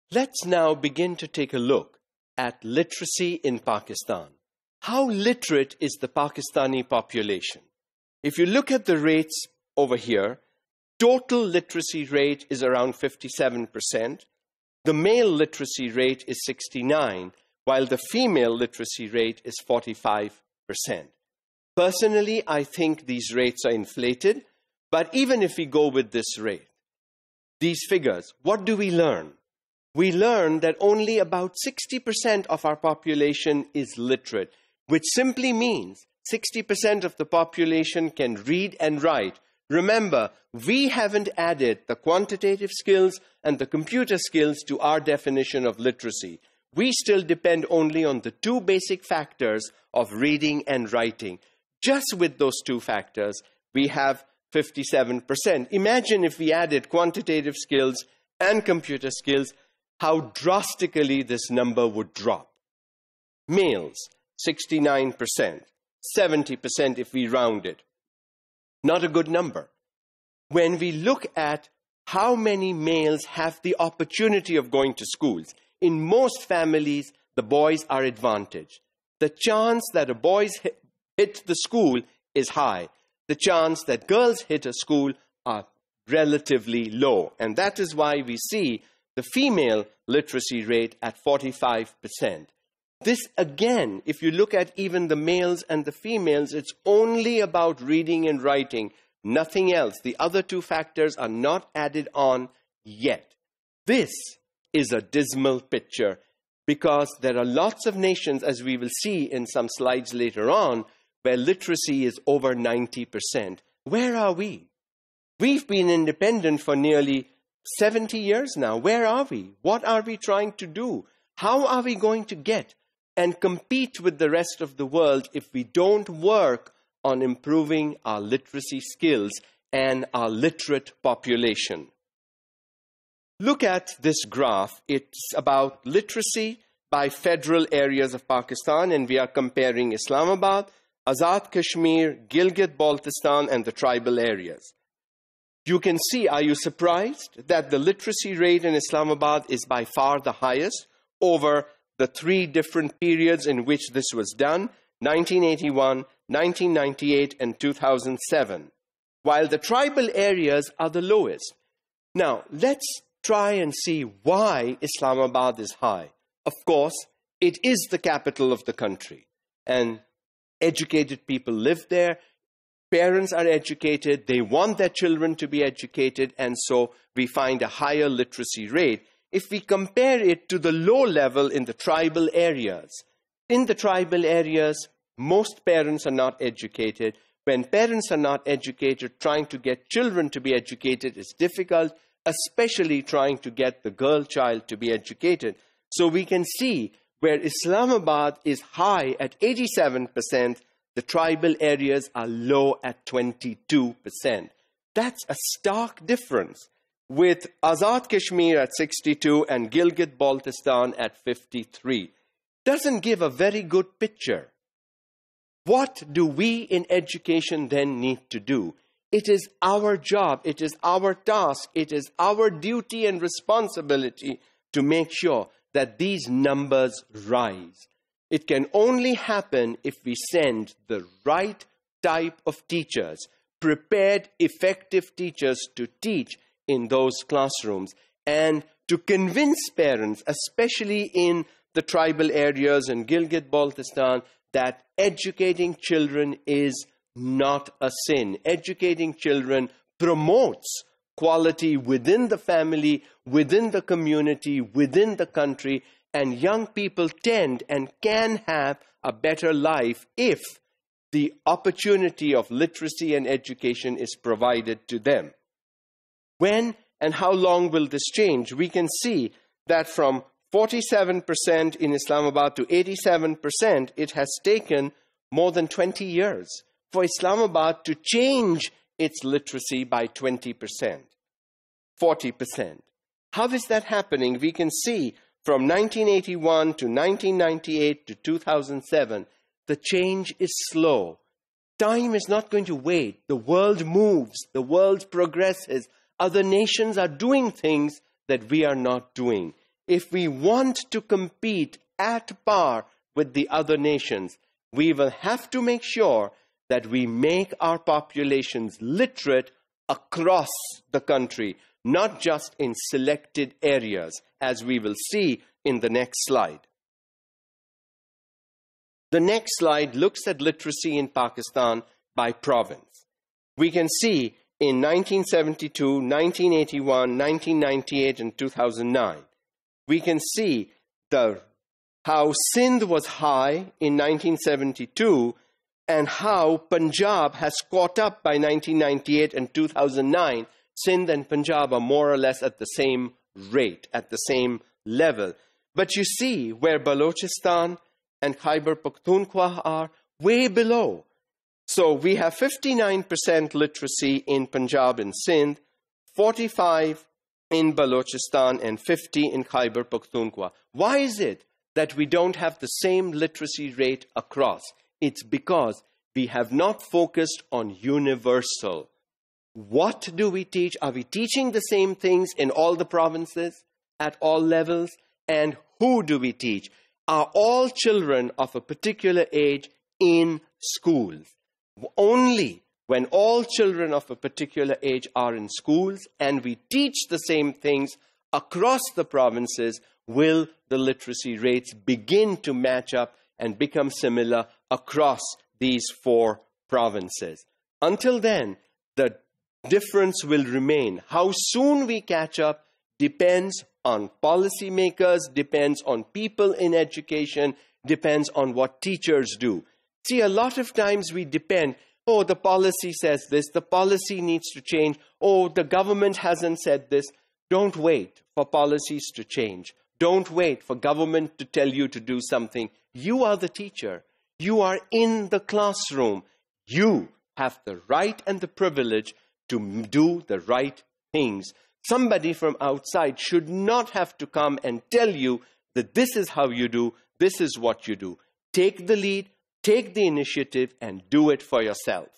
Let's now begin to take a look at literacy in Pakistan. How literate is the Pakistani population? If you look at the rates over here, total literacy rate is around 57%. The male literacy rate is 69%, while the female literacy rate is 45%. Personally, I think these rates are inflated, but even if we go with this rate, these figures, what do we learn? We learn that only about 60% of our population is literate, which simply means 60% of the population can read and write. Remember, we haven't added the quantitative skills and the computer skills to our definition of literacy. We still depend only on the two basic factors of reading and writing. Just with those two factors, we have 57%. Imagine if we added quantitative skills and computer skills, how drastically this number would drop. Males, 69%, 70% if we round it. Not a good number. When we look at how many males have the opportunity of going to schools, in most families, the boys are advantaged. The chance that a boy hit the school is high. The chance that girls hit a school are relatively low. And that is why we see the female literacy rate at 45%. This, again, if you look at even the males and the females, it's only about reading and writing, nothing else. The other two factors are not added on yet. This is a dismal picture because there are lots of nations, as we will see in some slides later on, where literacy is over 90%. Where are we? We've been independent for nearly 70 years now. Where are we? What are we trying to do? How are we going to get and compete with the rest of the world if we don't work on improving our literacy skills and our literate population? Look at this graph. It's about literacy by federal areas of Pakistan, and we are comparing Islamabad, Azad Kashmir, Gilgit-Baltistan, and the tribal areas. You can see, are you surprised that the literacy rate in Islamabad is by far the highest over the three different periods in which this was done, 1981, 1998, and 2007, while the tribal areas are the lowest. Now, let's try and see why Islamabad is high. Of course, it is the capital of the country, and educated people live there. Parents are educated, they want their children to be educated, and so we find a higher literacy rate. If we compare it to the low level in the tribal areas, most parents are not educated. When parents are not educated, trying to get children to be educated is difficult, especially trying to get the girl child to be educated. So we can see where Islamabad is high at 87%, the tribal areas are low at 22%. That's a stark difference, with Azad Kashmir at 62 and Gilgit-Baltistan at 53. Doesn't give a very good picture. What do we in education then need to do? It is our job, it is our task, it is our duty and responsibility to make sure that these numbers rise. It can only happen if we send the right type of teachers, prepared, effective teachers to teach in those classrooms, and to convince parents, especially in the tribal areas in Gilgit-Baltistan, that educating children is not a sin. Educating children promotes quality within the family, within the community, within the country, and young people tend and can have a better life if the opportunity of literacy and education is provided to them. When and how long will this change? We can see that from 47% in Islamabad to 87%, it has taken more than 20 years for Islamabad to change its literacy by 20%, 40%. How is that happening? We can see from 1981 to 1998 to 2007, the change is slow. Time is not going to wait. The world moves. The world progresses. Other nations are doing things that we are not doing. if we want to compete at par with the other nations, we will have to make sure that we make our populations literate across the country, not just in selected areas, as we will see in the next slide. The next slide looks at literacy in Pakistan by province. We can see in 1972, 1981, 1998, and 2009, we can see how Sindh was high in 1972 and how Punjab has caught up by 1998 and 2009. Sindh and Punjab are more or less at the same rate, at the same level. But you see where Balochistan and Khyber Pakhtunkhwa are way below. So we have 59% literacy in Punjab and Sindh, 45% in Balochistan, and 50% in Khyber Pakhtunkhwa. Why is it that we don't have the same literacy rate across? It's because we have not focused on universal. What do we teach? Are we teaching the same things in all the provinces, at all levels? And who do we teach? Are all children of a particular age in schools? Only when all children of a particular age are in schools and we teach the same things across the provinces will the literacy rates begin to match up and become similar across these 4 provinces. Until then, the difference will remain. How soon we catch up depends on policymakers, depends on people in education, depends on what teachers do. See, a lot of times we depend, oh, the policy says this, the policy needs to change, oh, the government hasn't said this. Don't wait for policies to change. Don't wait for government to tell you to do something. You are the teacher. You are in the classroom. You have the right and the privilege to do the right things. Somebody from outside should not have to come and tell you that this is how you do, this is what you do. Take the lead, take the initiative, and do it for yourself.